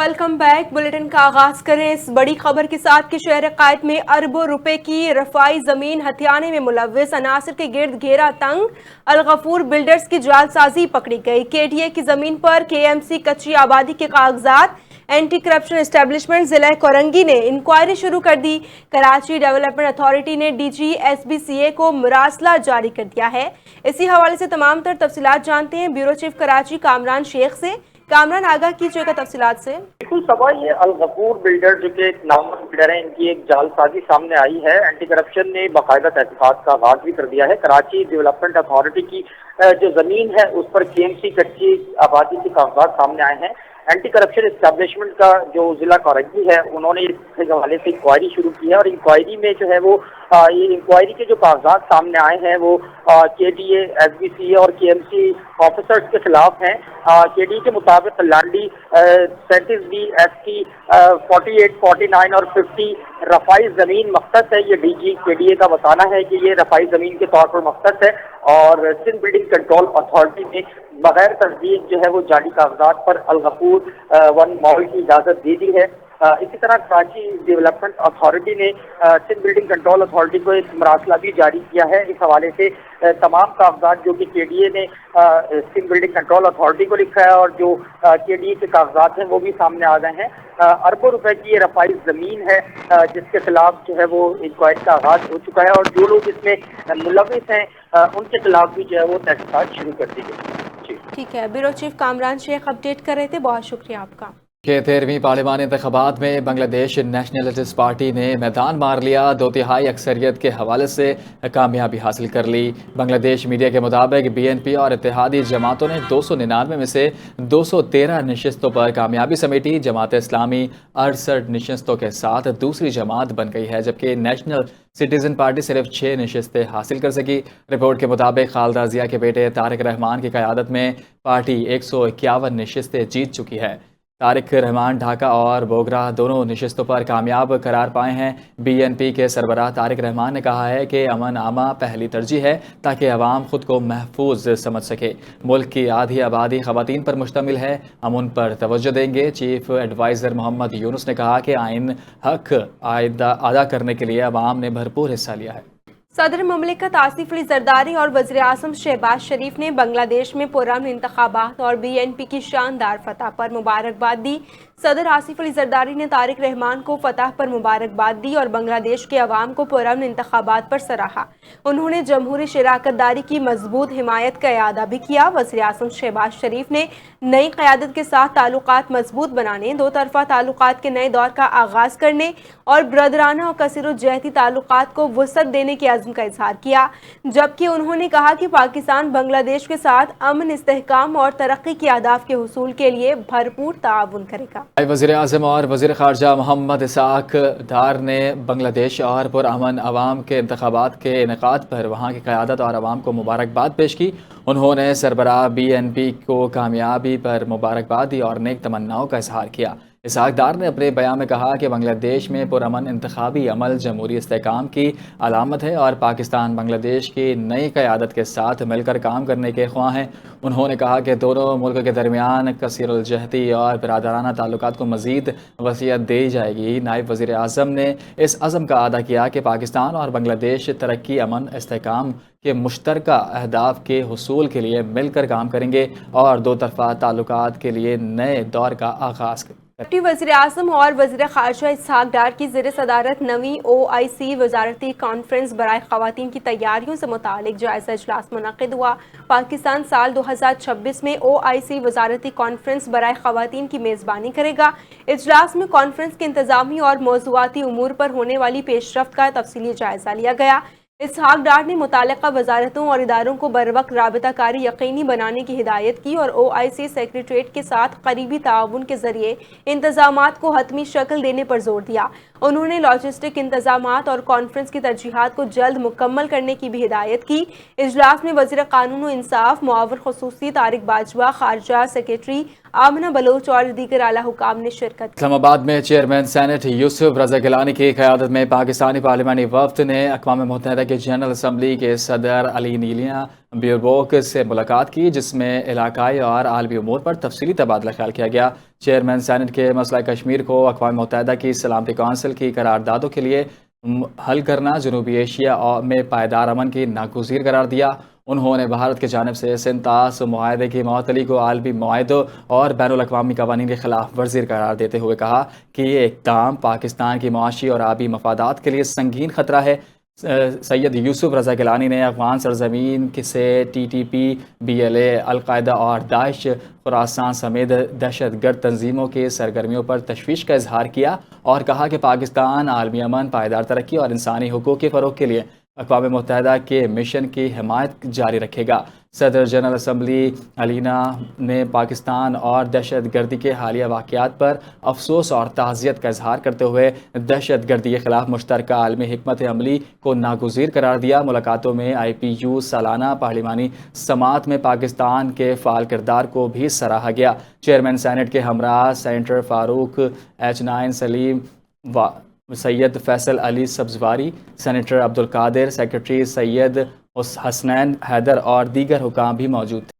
Welcome back. Bulletin का आगाज करें इस बड़ी खबर के साथ कि शहर कायद में अरबों रुपए की रफाई जमीन हथियाने में मुलव्विस अनासिर के गिर्द घेरा तंग। अलगफूर बिल्डर्स की जालसाजी पकड़ी गई। केडीए की जमीन पर केएमसी कच्ची आबादी के कागजात। एंटी करप्शन एस्टेब्लिशमेंट जिला कोरंगी ने इंक्वायरी शुरू कर दी। कराची डेवलपमेंट अथॉरिटी ने डीजी एसबीसीए को मुरासला जारी कर दिया है। इसी हवाले से तमाम तर तफसीलात जानते हैं ब्यूरो चीफ कराची कामरान शेख से। कामरान, आगाह कीजिएगा तफसीलात से। बिल्कुल सबा, ये अलगफूर बिल्डर जो कि एक नामवर बिल्डर है, इनकी एक जालसाजी सामने आई है। एंटी करप्शन ने बाकायदा तहकीकात का आगाज भी कर दिया है। कराची डेवलपमेंट अथॉरिटी की जो जमीन है उस पर केएमसी कच्ची आबादी के कागजात सामने आए हैं। एंटी करप्शन एस्टेब्लिशमेंट का जो जिला कोरंगी है, उन्होंने इस हवाले से इंक्वायरी शुरू की है और इंक्वायरी में जो है वो ये इंक्वायरी के जो कागजात सामने आए हैं वो केडीए, एसबीसीए और केएमसी ऑफिसर्स के खिलाफ हैं। केडीए के मुताबिक लांडी 37B ST 48, 49 और 50 रफाई जमीन मख्तस है। ये डीजी केडीए का बताना है कि ये रफाई जमीन के तौर पर मख्तस है और सिंध बिल्डिंग कंट्रोल अथॉरिटी ने बगैर तस्दीक जो है वो जाली कागजात पर अलगफूर वन मॉल की इजाजत दे दी है। इसी तरह कराची डेवलपमेंट अथॉरिटी ने सिंध बिल्डिंग कंट्रोल अथॉरिटी को एक मरासला भी जारी किया है। इस हवाले से तमाम कागजात जो कि केडीए ने सिंध बिल्डिंग कंट्रोल अथॉरिटी को लिखा है और जो केडीए के कागजात हैं वो भी सामने आ गए हैं। अरबों रुपए की ये रफाई जमीन है जिसके खिलाफ जो है वो इंक्वायरी का आगाज हो चुका है और जो लोग इसमें मुलविस हैं उनके खिलाफ भी जो है वो तहकीकात शुरू कर दी गई। ठीक है, bureau chief Kamran Sheikh update कर रहे थे, बहुत शुक्रिया आपका। के 13वीं पार्लिमानी इंतखाबात में बांग्लादेश नेशनलिस्ट पार्टी ने मैदान मार लिया। 2/3 अक्सरियत के हवाले से कामयाबी हासिल कर ली। बांग्लादेश मीडिया के मुताबिक बीएनपी और इत्तेहादी जमातों ने 299 में से 213 नशिस्तों पर कामयाबी समेटी। जमात इस्लामी 68 नशिस्तों के साथ दूसरी जमात बन गई है, जबकि नेशनल सिटीजन पार्टी सिर्फ 6 नशिस्तें हासिल कर सकी। रिपोर्ट के मुताबिक खालदा जिया के बेटे तारिक रहमान की क़यादत में पार्टी 151 नशिस्तें जीत चुकी है। तारिक रहमान ढाका और बोगरा दोनों नशिस्तों पर कामयाब करार पाए हैं। बीएनपी के सरबराह तारिक रहमान ने कहा है कि अमन आमा पहली तरजीह है ताकि अवाम खुद को महफूज समझ सके। मुल्क की आधी आबादी ख़वातीन पर मुश्तमिल है, हम उन पर तवज्जो देंगे। चीफ एडवाइज़र मोहम्मद यूनुस ने कहा कि आइन हक अदा करने के लिए अवाम ने भरपूर हिस्सा लिया है। सदर ममलिकत आसिफ अली जरदारी और वज़ीर आज़म शहबाज शरीफ ने बांग्लादेश में पुरअमन इंतखाबात और बीएनपी की शानदार फतह पर मुबारकबाद दी। सदर आसिफ अली जरदारी ने तारिक रहमान को फतह पर मुबारकबाद दी और बांग्लादेश के अवाम को पुरअमन इंतखाबात पर सराहा। उन्होंने जमहूरी शराकतदारी की मजबूत हिमायत का इयादा भी किया। वज़ीर आज़म शहबाज शरीफ ने नई क़यादत के साथ ताल्लुकात मजबूत बनाने, दो तरफ़ा ताल्लुकात के नए दौर का आगाज़ करने और ब्रदराना और कसीरुज्जहती ताल्लुकात को वसअत देने के अज़्म का इजहार किया। जबकि उन्होंने कहा कि पाकिस्तान बांग्लादेश के साथ अमन, इस्तेहकाम और तरक्की के अहदाफ के हुसूल के लिए भरपूर ताउन करेगा। वज़ीर आज़म और वज़ीर ख़ारजा मोहम्मद इसाक डार ने बांग्लादेश और पुरअमन अवाम के इंतखाबात के इनेकाद पर वहाँ की क़यादत और अवाम को मुबारकबाद पेश की। उन्होंने सरबराह बीएनपी को कामयाबी पर मुबारकबाद दी और नेक तमन्नाओं का इजहार किया। इसाक डार ने अपने बयान में कहा कि बांग्लादेश में पुरअमन इंतखाबी अमल जमहूरी इस्तेहकाम की अलामत है और पाकिस्तान बांग्लादेश की नई क़यादत के साथ मिलकर काम करने के ख्वाह हैं। उन्होंने कहा कि दोनों मुल्क के दरमियान कसीरुलजहती और बिरादराना ताल्लुकात को मज़ीद वसीयत दी जाएगी। नायब वज़ीर आज़म ने इस अज़म का अदा किया कि पाकिस्तान और बांग्लादेश तरक्की, अमन, इस्तेहकाम के मुश्तरका अहदाफ के हुसूल के लिए मिलकर काम करेंगे और दो तरफ़ा ताल्लुकात के लिए नए दौर का आगाज़ करेंगे। डिप्टी वज़ीर आज़म और वज़ीर ख़ारजा इसहाक डार की ज़ेर सदारत नवी OIC वज़ारती कॉन्फ्रेंस बराए ख़वातीन की तैयारियों से मुतालिक जायज़ा इजलास मुनक़िद हुआ। पाकिस्तान साल 2026 में OIC वज़ारती कॉन्फ्रेंस बराए ख़वातीन की मेज़बानी करेगा। इजलास में कॉन्फ्रेंस के इंतज़ामी और मौज़ूआती उमूर पर होने वाली पेशरफ्त का तफसीली जायज़ा लिया गया। इसहाक डार ने मुताल्लिक़ा वज़ारतों और इदारों को बरवक्त राबताकारी यकीनी बनाने की हिदायत की और OIC सेक्रेटरीट के साथ करीबी ताउन के ज़रिए इंतज़ामात को हतमी शक्ल देने पर जोर दिया। उन्होंने लॉजिस्टिक इंतज़ामात और कॉन्फ्रेंस की तरजीहात को जल्द मुकम्मल करने की भी हिदायत की। इजलास में वज़ीर क़ानून व इंसाफ मुआवर ख़ुसूसी तारिक बाजवा, ख़ारजा सेक्रेटरी आमना बलोच और दीगर आला हुकाम ने शिरकत की। इस्लामाबाद में चेयरमैन सेनेट यूसुफ रजा गिलानी की क़यादत में पाकिस्तानी पार्लिमानी वफ़द ने अक़वाम मुत्तहिदा की जनरल असम्बली के सदर अली नीलिया ब्यूरोक से मुलाकात की, जिसमें इलाकाई और आलमी उमूर पर तफसीली तबादला ख्याल किया गया। चेयरमैन सेनेट के मसला कश्मीर को अक़वाम मुत्तहिदा की सलामती कौंसिल की करारदादों के लिए हल करना जनूबी एशिया में पायदार अमन की नागुज़ीर करार दिया। उन्होंने भारत की जानिब से सिंतास मुआहदे की मअतली को आलमी मुआहदों और बैनुल-अक़वामी कवानीन के खिलाफ वर्जी करार देते हुए कहा कि ये इक़दाम पाकिस्तान की मुआशी और आबी मफादात के लिए संगीन खतरा है। सैयद यूसुफ रजा गिलानी ने अफ़गान सरजमीन से TTP, BLA, अलकायदा और दाइश खुरासान समेत दहशतगर्द तंजीमों की सरगर्मियों पर तशवीश का इजहार किया और कहा कि पाकिस्तान आलमी अमन, पायदार तरक्की और इंसानी हुकूक़ के फ़रोग़ के लिए अक़वाम मुत्तहिदा के मिशन की हिमायत जारी रखेगा। सदर जनरल असम्बली अलीना ने पाकिस्तान और दहशतगर्दी के हालिया वाक़यात पर अफसोस और ताज़ियत का इजहार करते हुए दहशतगर्दी के ख़िलाफ़ मुश्तरका आलमी हिकमत अमली को नागुज़ीर करार दिया। मुलाकातों में IPU सालाना पार्लिमानी समात में पाकिस्तान के फ़ाल किरदार को भी सराहा गया। चेयरमैन सेनेट के हमरा senator Farooq H9 Saleem Syed Faisal Ali Sabzwari, senator Abdul Qadir, secretary Syed Hasnain Haider और दीगर हुकाम भी मौजूद थे।